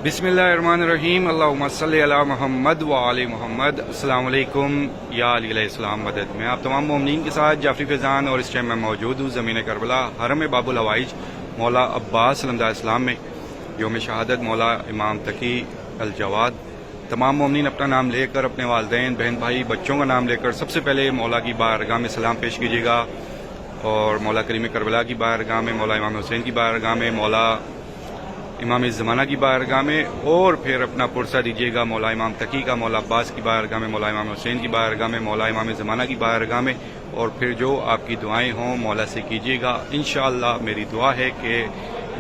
بسم اللہ الرحمن الرحیم، اللہم صلی علی محمد و آل محمد۔ السلام علیکم یا علی علیہ السلام مدد۔ میں آپ تمام مومنین کے ساتھ جعفری فیضان اور اس ٹائم میں موجود ہوں زمین کربلا، حرم باب الحوائج مولا عباس صلی اللہ علیہ وسلم میں یوم شہادت مولا امام تقی الجواد۔ تمام مومنین اپنا نام لے کر، اپنے والدین، بہن بھائی، بچوں کا نام لے کر سب سے پہلے مولا کی بارگاہ میں سلام پیش کیجیے گا، اور مولا کریم کربلا کی بارگاہ میں، مولا امام حسین کی بارگاہ میں، مولا امام زمانہ کی بارگاہ میں، اور پھر اپنا پرسہ دیجیے گا مولا امام تقی کا، مولا عباس کی بارگاہ میں، مولا امام حسین کی بارگاہ میں، مولا امام زمانہ کی بارگاہ میں، اور پھر جو آپ کی دعائیں ہوں مولا سے کیجیے گا۔ انشاءاللہ میری دعا ہے کہ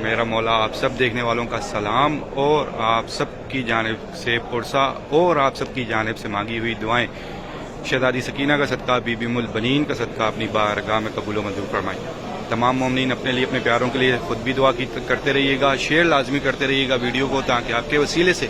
میرا مولا آپ سب دیکھنے والوں کا سلام اور آپ سب کی جانب سے پرسہ اور آپ سب کی جانب سے مانگی ہوئی دعائیں شہزادی سکینہ کا صدقہ، بی بی ام البنین کا صدقہ اپنی بارگاہ میں قبول و منظور فرمائیں۔ تمام مومنین اپنے لیے، اپنے پیاروں کے لیے خود بھی دعا کرتے رہیے گا، شیئر لازمی کرتے رہیے گا ویڈیو کو، تاکہ آپ کے وسیلے سے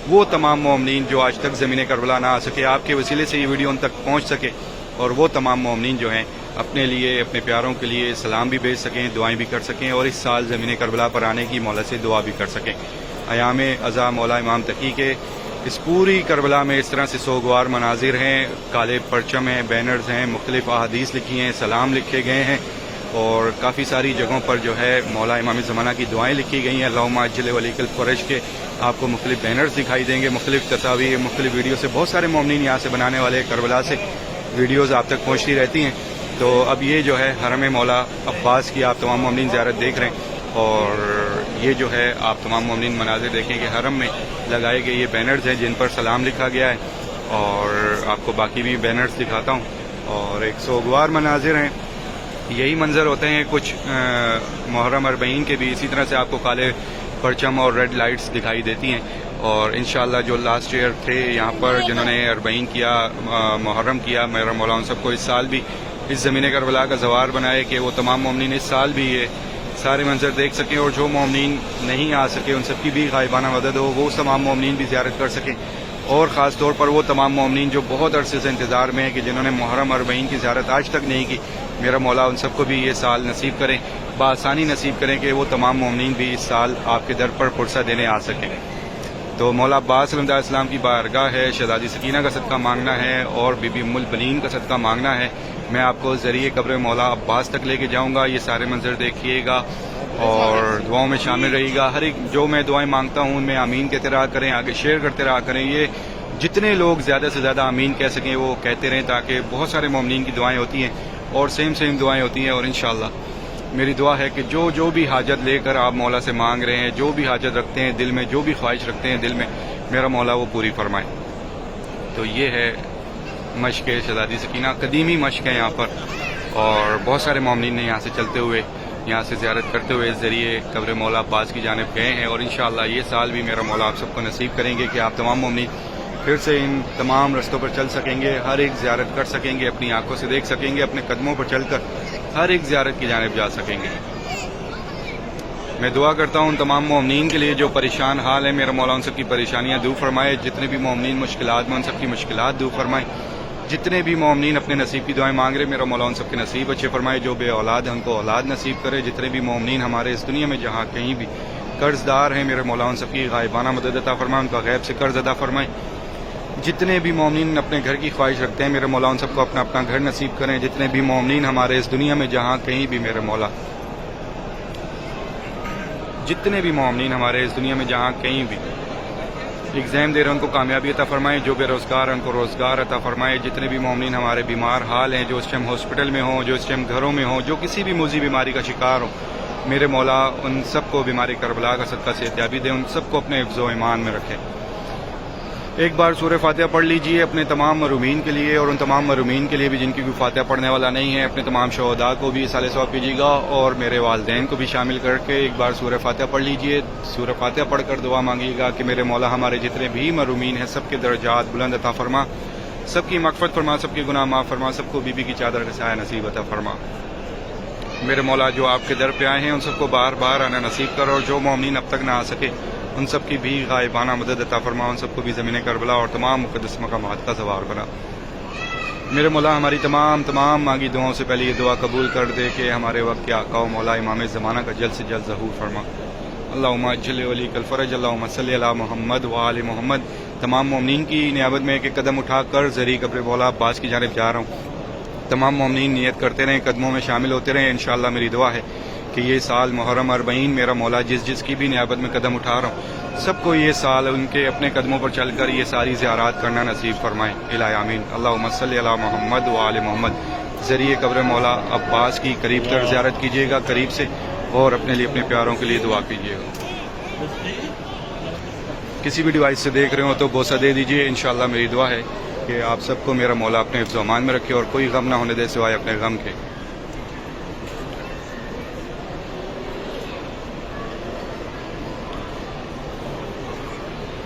وہ تمام مومنین جو آج تک زمین کربلا نہ آ سکے، آپ کے وسیلے سے یہ ویڈیو ان تک پہنچ سکے، اور وہ تمام مومنین جو ہیں اپنے لیے، اپنے پیاروں کے لیے سلام بھی بھیج سکیں، دعائیں بھی کر سکیں، اور اس سال زمین کربلا پر آنے کی مولا سے دعا بھی کر سکیں۔ ایام ازا مولا امام تقی کے اس پوری کربلا میں اس طرح سے سوگوار مناظر ہیں، کالے پرچم ہیں، بینرز ہیں، مختلف احادیث لکھی ہیں، سلام لکھے گئے ہیں، اور کافی ساری جگہوں پر جو ہے مولا امام زمانہ کی دعائیں لکھی گئی ہیں۔ اللہم عجل ولیک الفرج کے آپ کو مختلف بینرز دکھائی دیں گے، مختلف تصاویر، مختلف ویڈیو سے بہت سارے مومنین یہاں سے بنانے والے کربلا سے ویڈیوز آپ تک پہنچتی رہتی ہیں۔ تو اب یہ جو ہے حرم مولا عباس کی آپ تمام مومنین زیارت دیکھ رہے ہیں، اور یہ جو ہے آپ تمام مومنین مناظر دیکھیں کہ حرم میں لگائے گئے یہ بینرز ہیں جن پر سلام لکھا گیا ہے، اور آپ کو باقی بھی بینرز دکھاتا ہوں، اور ایک سوگوار مناظر ہیں۔ یہی منظر ہوتے ہیں کچھ محرم 40 کے بھی، اسی طرح سے آپ کو کالے پرچم اور ریڈ لائٹس دکھائی دیتی ہیں، اور انشاءاللہ جو لاسٹ ایئر تھے یہاں پر جنہوں نے 40 کیا، محرم کیا، میرا مولا ان سب کو اس سال بھی اس زمین کربلا کا زوار بنائے کہ وہ تمام مومنین اس سال بھی یہ سارے منظر دیکھ سکیں، اور جو مومنین نہیں آ سکے ان سب کی بھی غائبانہ مدد ہو، وہ تمام مومنین بھی زیارت کر سکیں، اور خاص طور پر وہ تمام مومنین جو بہت عرصے سے انتظار میں ہیں کہ جنہوں نے محرم 40 کی زیارت آج تک نہیں کی، میرا مولا ان سب کو بھی یہ سال نصیب کریں، بآسانی نصیب کریں کہ وہ تمام مومنین بھی اس سال آپ کے در پر پرسہ دینے آ سکیں۔ تو مولا عباس صلی اللہ علیہ وسلم کی بارگاہ ہے، شہزادی سکینہ کا صدقہ مانگنا ہے، اور بی بی ام البنین کا صدقہ مانگنا ہے۔ میں آپ کو ذریعے قبر مولا عباس تک لے کے جاؤں گا، یہ سارے منظر دیکھیے گا اور دعاؤں میں شامل رہیے گا۔ ہر ایک جو میں دعائیں مانگتا ہوں ان میں آمین کہتے رہا کریں، آگے شیئر کرتے رہا کریں، یہ جتنے لوگ زیادہ سے زیادہ آمین کہہ سکیں وہ کہتے رہیں، تاکہ بہت سارے مومنین کی دعائیں ہوتی ہیں اور سیم دعائیں ہوتی ہیں، اور انشاءاللہ میری دعا ہے کہ جو بھی حاجت لے کر آپ مولا سے مانگ رہے ہیں، جو بھی حاجت رکھتے ہیں دل میں، جو بھی خواہش رکھتے ہیں دل میں، میرا مولا وہ پوری فرمائے۔ تو یہ ہے مشق شہزادی سکینہ، قدیمی مشق ہے یہاں پر، اور بہت سارے مومنین نے یہاں سے چلتے ہوئے، یہاں سے زیارت کرتے ہوئے اس ذریعے قبر مولا عباس کی جانب گئے ہیں، اور انشاءاللہ یہ سال بھی میرا مولا آپ سب کو نصیب کریں گے کہ آپ تمام مومنین پھر سے ان تمام رستوں پر چل سکیں گے، ہر ایک زیارت کر سکیں گے، اپنی آنکھوں سے دیکھ سکیں گے، اپنے قدموں پر چل کر ہر ایک زیارت کی جانب جا سکیں گے۔ میں دعا کرتا ہوں تمام مومنین کے لیے جو پریشان حال ہے، میرا مولا ان سب کی پریشانیاں دور فرمائے، جتنے بھی مومنین مشکلات میں ان سب کی مشکلات دور فرمائے، جتنے بھی مومنین اپنے نصیب کی دعائیں مانگ رہے، میرا مولا ان سب کے نصیب اچھے فرمائے، جو بے اولاد ہیں ان کو اولاد نصیب کرے، جتنے بھی مومنین ہمارے اس دنیا میں جہاں کہیں بھی قرض دار ہیں، میرے مولا ان سب کی غائبانہ مدد عطا فرمائے، ان کا غیب سے قرض ادا فرمائے، جتنے بھی مومنین اپنے گھر کی خواہش رکھتے ہیں، میرے مولا ان سب کو اپنا اپنا گھر نصیب کریں، جتنے بھی مومنین ہمارے اس دنیا میں جہاں کہیں بھی، میرے مولا جتنے بھی مومنین ہمارے اس دنیا میں جہاں کہیں بھی ایگزام دے رہے ہیں ان کو کامیابی عطا فرمائے، جو بے روزگار ہیں ان کو روزگار عطا فرمائے، جتنے بھی مومنین ہمارے بیمار حال ہیں، جو اس ٹائم ہاسپٹل میں ہوں، جو اس ٹائم گھروں میں ہوں، جو کسی بھی موذی بیماری کا شکار ہوں، میرے مولا ان سب کو بیماری کربلا کا صدقہ صحتیابی دے، ان سب کو اپنے حفظ و ایمان میں رکھے۔ ایک بار سورہ فاتحہ پڑھ لیجئے اپنے تمام محرومین کے لیے، اور ان تمام محرومین کے لیے بھی جن کی کوئی فاتحہ پڑھنے والا نہیں ہے، اپنے تمام شہداء کو بھی اصالِ ثواب کیجیے گا، اور میرے والدین کو بھی شامل کر کے ایک بار سورہ فاتحہ پڑھ لیجئے۔ سورہ فاتحہ پڑھ کر دعا مانگیے گا کہ میرے مولا ہمارے جتنے بھی محرومین ہیں سب کے درجات بلند عطا فرما، سب کی مغفرت فرما، سب کے گناہ معاف فرما، سب کو بی بی کی چادر کا سایہ نصیب عطا فرما۔ میرے مولا جو آپ کے در پہ آئے ہیں ان سب کو بار بار آنا نصیب کر، اور جو مومنین اب تک نہ آ سکے ان سب کی بھی غائبانہ مدد عطا فرما، ان سب کو بھی زمین کربلا اور تمام مقدس مقامات کا زوار بنا۔ میرے مولا ہماری تمام مانگی دعاؤں سے پہلے یہ دعا قبول کر دے کہ ہمارے وقت کے آقا و مولا امام زمانہ کا جلد سے جلد ظہور فرما۔ اللہم اجل ولیک الفرج اللہم صلی علی محمد وآل محمد. تمام مومنین کی نیابت میں ایک ایک قدم اٹھا کر زرعی قبر مولا عباس کی جانب جا رہا ہوں. تمام مومنین نیت کرتے رہیں, قدموں میں شامل ہوتے رہیں. انشاءاللہ میری دعا ہے کہ یہ سال محرم 40 میرا مولا جس کی بھی نیابت میں قدم اٹھا رہا ہوں, سب کو یہ سال ان کے اپنے قدموں پر چل کر یہ ساری زیارات کرنا نصیب فرمائیں. الہ آمین. اللہم صلی علی محمد وآل محمد. ذریعے قبر مولا عباس کی قریب تر زیارت کیجیے گا قریب سے, اور اپنے لیے اپنے پیاروں کے لیے دعا کیجیے گا. کسی بھی ڈیوائس سے دیکھ رہے ہو تو بوسہ دے دیجیے. انشاءاللہ میری دعا ہے کہ آپ سب کو میرا مولا اپنے حفظ و امان میں رکھے اور کوئی غم نہ ہونے دے سوائے اپنے غم کے.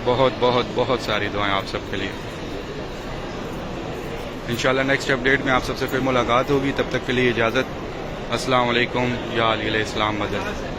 بہت بہت بہت ساری دعائیں آپ سب کے لیے. انشاءاللہ نیکسٹ اپڈیٹ میں آپ سب سے پھر ملاقات ہوگی. تب تک کے لیے اجازت. السلام علیکم. یا علی علیہ السلام مدد.